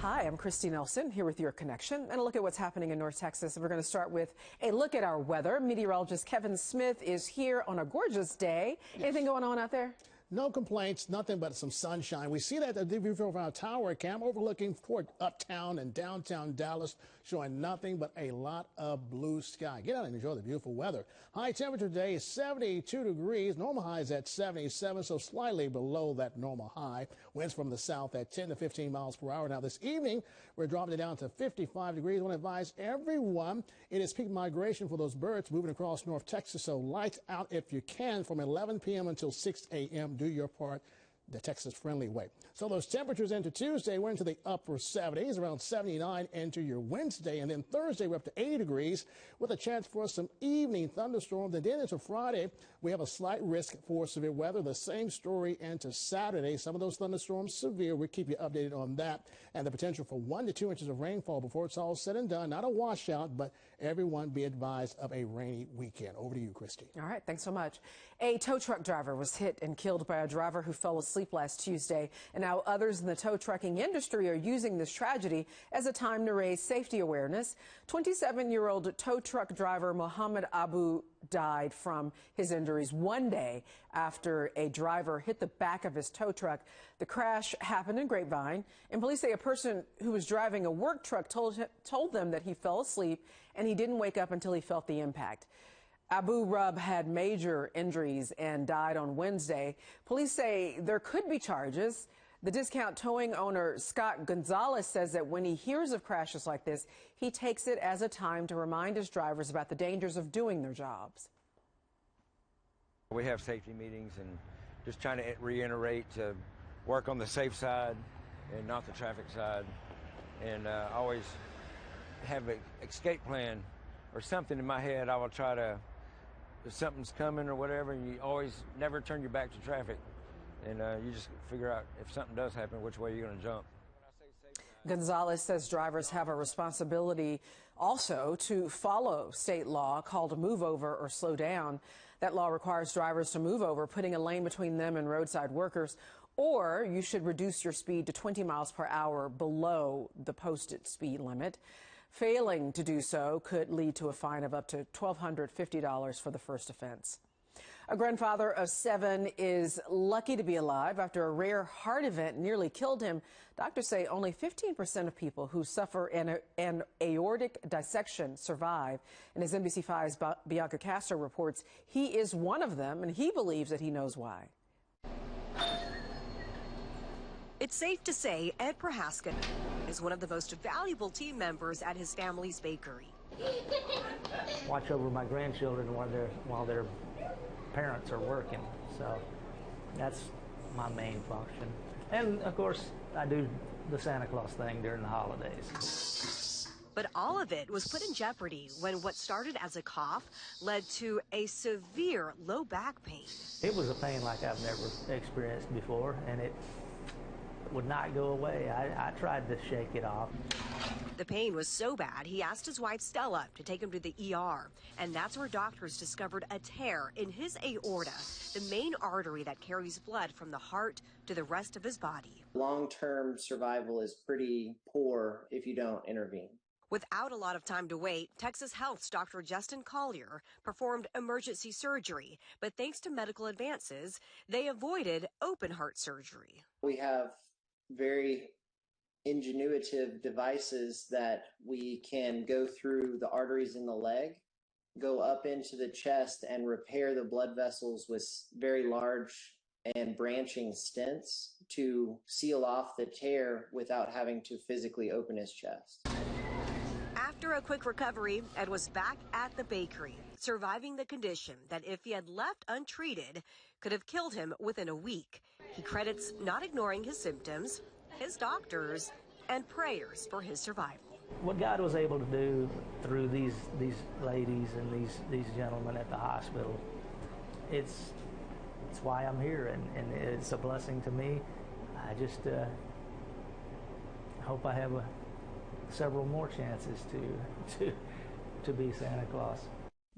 Hi, I'm Christy Nelson here with your connection and a look at what's happening in North Texas. We're going to start with a look at our weather. Meteorologist Kevin Smith is here on a gorgeous day. Yes. Anything going on out there? No complaints, nothing but some sunshine. We see that at the view from our tower cam overlooking toward uptown and downtown Dallas, showing nothing but a lot of blue sky. Get out and enjoy the beautiful weather. High temperature today is 72 degrees. Normal high is at 77, so slightly below that normal high. Winds from the south at 10 to 15 miles per hour. Now this evening, we're dropping it down to 55 degrees. I want to advise everyone it is peak migration for those birds moving across North Texas, so lights out if you can from 11 p.m. until 6 a.m. Do your part the Texas-friendly way. So those temperatures into Tuesday, we're into the upper 70s, around 79 into your Wednesday, and then Thursday we're up to 80 degrees with a chance for some evening thunderstorms. And then into Friday, we have a slight risk for severe weather. The same story into Saturday. Some of those thunderstorms severe. We'll keep you updated on that and the potential for 1 to 2 inches of rainfall before it's all said and done. Not a washout, but everyone be advised of a rainy weekend. Over to you, Christy. All right, thanks so much. A tow truck driver was hit and killed by a driver who fell asleep last Tuesday, and now others in the tow trucking industry are using this tragedy as a time to raise safety awareness. 27-year-old tow truck driver Mohammed Abu died from his injuries one day after a driver hit the back of his tow truck. The crash happened in Grapevine, and police say a person who was driving a work truck told them that he fell asleep and he didn't wake up until he felt the impact. Abu Rub had major injuries and died on Wednesday. Police say there could be charges. The discount towing owner, Scott Gonzalez, says that when he hears of crashes like this, he takes it as a time to remind his drivers about the dangers of doing their jobs. We have safety meetings and just trying to reiterate to work on the safe side and not the traffic side, and always have an escape plan or something in my head. I will try to, if something's coming or whatever, you always never turn your back to traffic. And you just figure out if something does happen, which way you're going to jump. Gonzalez says drivers have a responsibility also to follow state law called move over or slow down. That law requires drivers to move over, putting a lane between them and roadside workers, or you should reduce your speed to 20 miles per hour below the posted speed limit. Failing to do so could lead to a fine of up to $1,250 for the first offense. A grandfather of 7 is lucky to be alive after a rare heart event nearly killed him. Doctors say only 15% of people who suffer an aortic dissection survive. And as NBC5's Bianca Castro reports, he is one of them, and he believes that he knows why. It's safe to say Ed Prohaska is one of the most valuable team members at his family's bakery. Watch over my grandchildren while their parents are working, so that's my main function. And of course, I do the Santa Claus thing during the holidays. But all of it was put in jeopardy when what started as a cough led to a severe low back pain. It was a pain like I've never experienced before, and it would not go away. I tried to shake it off. The pain was so bad, he asked his wife Stella to take him to the ER. And that's where doctors discovered a tear in his aorta, the main artery that carries blood from the heart to the rest of his body. Long-term survival is pretty poor if you don't intervene. Without a lot of time to wait, Texas Health's Dr. Justin Collier performed emergency surgery. But thanks to medical advances, they avoided open heart surgery. We have very ingenuitive devices that we can go through the arteries in the leg, go up into the chest, and repair the blood vessels with very large and branching stents to seal off the tear without having to physically open his chest. After a quick recovery, Ed was back at the bakery, surviving the condition that if he had left untreated, could have killed him within a week. He credits not ignoring his symptoms, his doctors, and prayers for his survival. What God was able to do through these ladies and these gentlemen at the hospital, it's why I'm here, and it's a blessing to me. I just hope I have several more chances to be Santa Claus.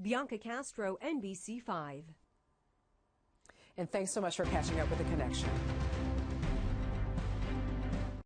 Bianca Castro, NBC5. And thanks so much for catching up with The Connection.